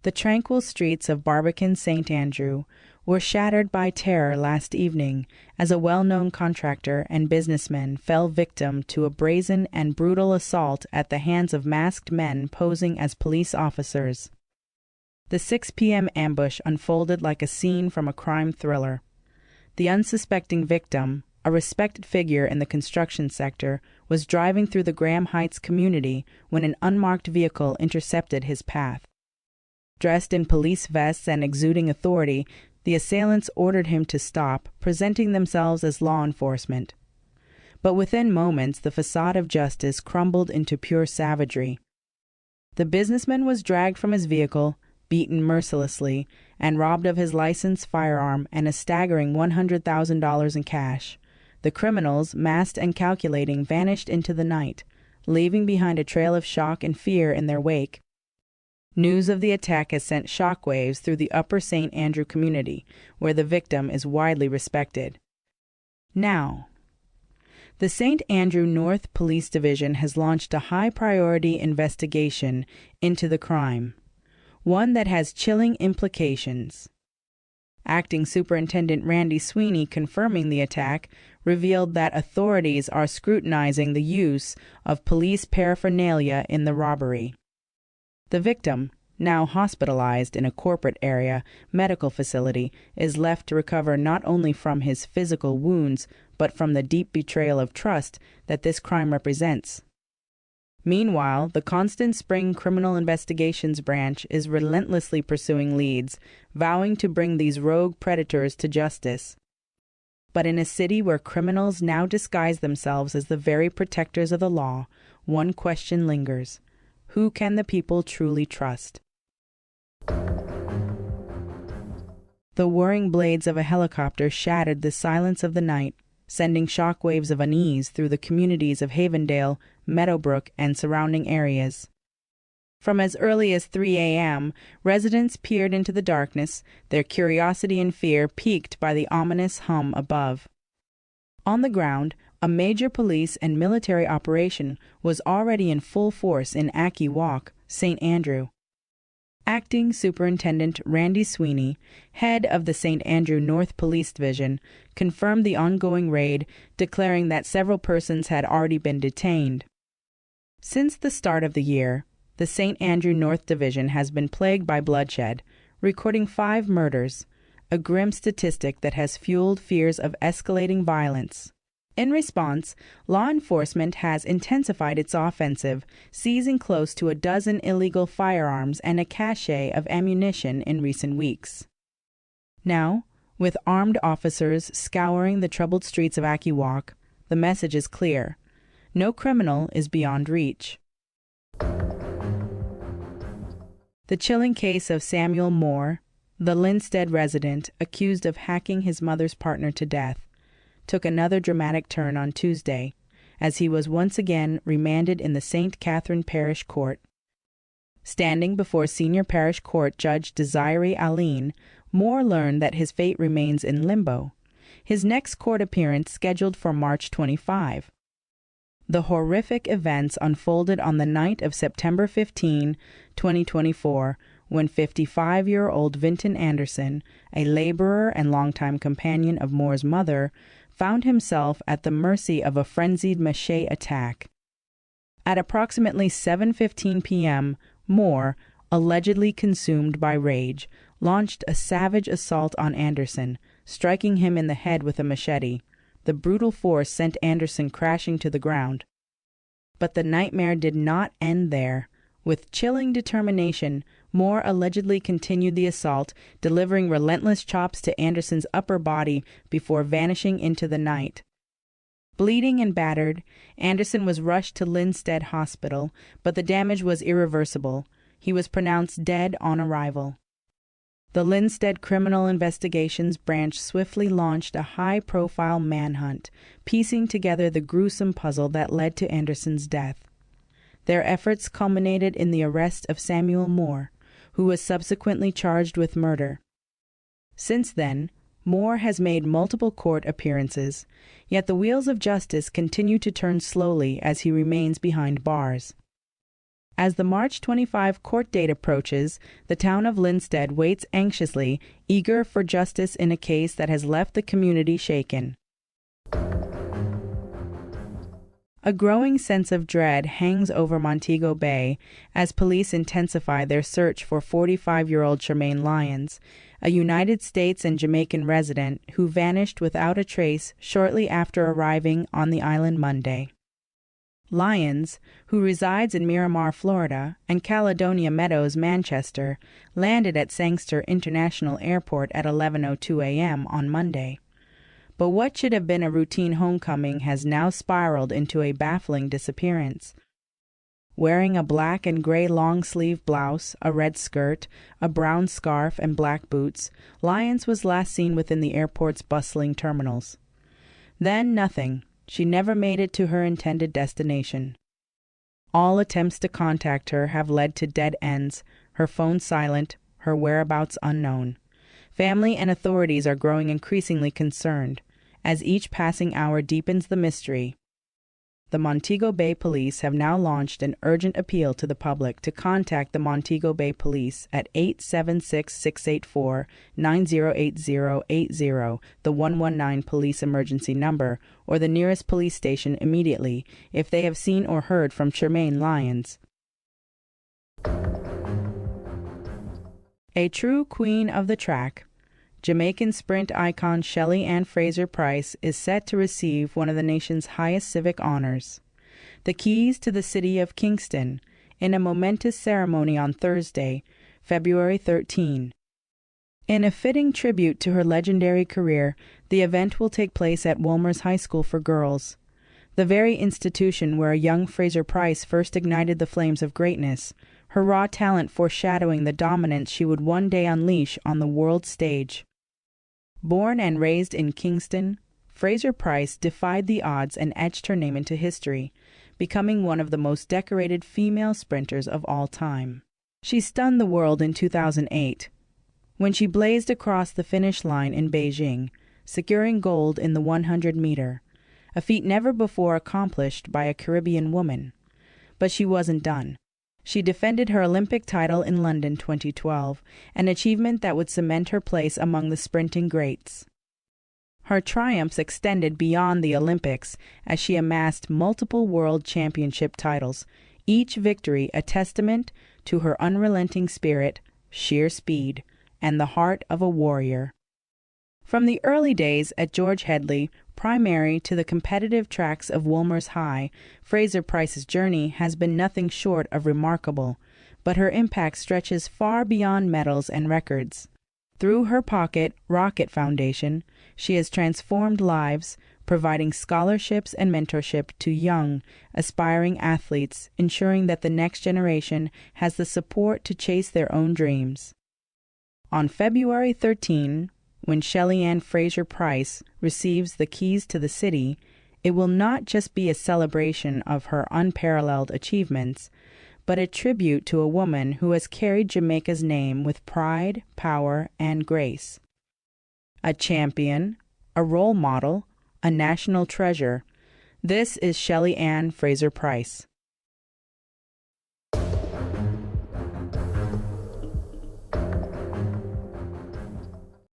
The tranquil streets of Barbican St. Andrew were shattered by terror last evening as a well-known contractor and businessman fell victim to a brazen and brutal assault at the hands of masked men posing as police officers. The 6 p.m. ambush unfolded like a scene from a crime thriller. The unsuspecting victim, a respected figure in the construction sector, was driving through the Graham Heights community when an unmarked vehicle intercepted his path. Dressed in police vests and exuding authority, the assailants ordered him to stop, presenting themselves as law enforcement. But within moments, the facade of justice crumbled into pure savagery. The businessman was dragged from his vehicle, beaten mercilessly, and robbed of his license, firearm, and a staggering $100,000 in cash. The criminals, masked and calculating, vanished into the night, leaving behind a trail of shock and fear in their wake. News of the attack has sent shockwaves through the Upper St. Andrew community, where the victim is widely respected. Now, the St. Andrew North Police Division has launched a high-priority investigation into the crime, one that has chilling implications. Acting Superintendent Randy Sweeney, confirming the attack, revealed that authorities are scrutinizing the use of police paraphernalia in the robbery. The victim, now hospitalized in a corporate area medical facility, is left to recover not only from his physical wounds, but from the deep betrayal of trust that this crime represents. Meanwhile, the Constant Spring Criminal Investigations Branch is relentlessly pursuing leads, vowing to bring these rogue predators to justice. But in a city where criminals now disguise themselves as the very protectors of the law, one question lingers. Who can the people truly trust? The whirring blades of a helicopter shattered the silence of the night, sending shockwaves of unease through the communities of Havendale, Meadowbrook, and surrounding areas. From as early as 3 a.m., residents peered into the darkness, their curiosity and fear piqued by the ominous hum above. On the ground, a major police and military operation was already in full force in Ackee Walk, St. Andrew. Acting Superintendent Randy Sweeney, head of the St. Andrew North Police Division, confirmed the ongoing raid, declaring that several persons had already been detained. Since the start of the year, the St. Andrew North Division has been plagued by bloodshed, recording 5 murders, a grim statistic that has fueled fears of escalating violence. In response, law enforcement has intensified its offensive, seizing close to a dozen illegal firearms and a cache of ammunition in recent weeks. Now, with armed officers scouring the troubled streets of Ackee Walk, the message is clear. No criminal is beyond reach. The chilling case of Samuel Moore, the Linstead resident accused of hacking his mother's partner to death, took another dramatic turn on Tuesday, as he was once again remanded in the St. Catherine Parish Court. Standing before Senior Parish Court Judge Desiree Aline, Moore learned that his fate remains in limbo, his next court appearance scheduled for March 25. The horrific events unfolded on the night of September 15, 2024, when 55-year-old Vinton Anderson, a laborer and longtime companion of Moore's mother, found himself at the mercy of a frenzied machete attack. At approximately 7:15 p.m., Moore, allegedly consumed by rage, launched a savage assault on Anderson, striking him in the head with a machete. The brutal force sent Anderson crashing to the ground. But the nightmare did not end there. With chilling determination, Moore allegedly continued the assault, delivering relentless chops to Anderson's upper body before vanishing into the night. Bleeding and battered, Anderson was rushed to Linstead Hospital, but the damage was irreversible. He was pronounced dead on arrival. The Linstead Criminal Investigations Branch swiftly launched a high-profile manhunt, piecing together the gruesome puzzle that led to Anderson's death. Their efforts culminated in the arrest of Samuel Moore, who was subsequently charged with murder. Since then, Moore has made multiple court appearances, yet the wheels of justice continue to turn slowly as he remains behind bars. As the March 25 court date approaches, the town of Linstead waits anxiously, eager for justice in a case that has left the community shaken. A growing sense of dread hangs over Montego Bay as police intensify their search for 45-year-old Shelly-Ann Lyons, a United States and Jamaican resident who vanished without a trace shortly after arriving on the island Monday. Lyons, who resides in Miramar, Florida, and Caledonia Meadows, Manchester, landed at Sangster International Airport at 11:02 a.m. on Monday. But what should have been a routine homecoming has now spiraled into a baffling disappearance. Wearing a black and gray long-sleeve blouse, a red skirt, a brown scarf, and black boots, Lyons was last seen within the airport's bustling terminals. Then nothing. She never made it to her intended destination. All attempts to contact her have led to dead ends, her phone silent, her whereabouts unknown. Family and authorities are growing increasingly concerned. As each passing hour deepens the mystery, the Montego Bay Police have now launched an urgent appeal to the public to contact the Montego Bay Police at 876-684-908080, the 119 police emergency number, or the nearest police station immediately if they have seen or heard from Shelly-Ann Lyons. A true queen of the track, Jamaican sprint icon Shelly-Ann Fraser-Pryce is set to receive one of the nation's highest civic honors, the keys to the city of Kingston, in a momentous ceremony on Thursday, February 13. In a fitting tribute to her legendary career, the event will take place at Wolmer's High School for Girls, the very institution where a young Fraser-Pryce first ignited the flames of greatness, her raw talent foreshadowing the dominance she would one day unleash on the world stage. Born and raised in Kingston, Fraser-Pryce defied the odds and etched her name into history, becoming one of the most decorated female sprinters of all time. She stunned the world in 2008, when she blazed across the finish line in Beijing, securing gold in the 100-meter, a feat never before accomplished by a Caribbean woman. But she wasn't done. She defended her Olympic title in London 2012, an achievement that would cement her place among the sprinting greats. Her triumphs extended beyond the Olympics as she amassed multiple world championship titles, each victory a testament to her unrelenting spirit, sheer speed, and the heart of a warrior. From the early days at George Headley Primary to the competitive tracks of Wolmer's High, Fraser-Pryce's journey has been nothing short of remarkable, but her impact stretches far beyond medals and records. Through her Pocket Rocket Foundation, she has transformed lives, providing scholarships and mentorship to young, aspiring athletes, ensuring that the next generation has the support to chase their own dreams. On February 13, when Shelly-Ann Fraser-Pryce receives the keys to the city, it will not just be a celebration of her unparalleled achievements, but a tribute to a woman who has carried Jamaica's name with pride, power, and grace. A champion, a role model, a national treasure. This is Shelly-Ann Fraser-Pryce.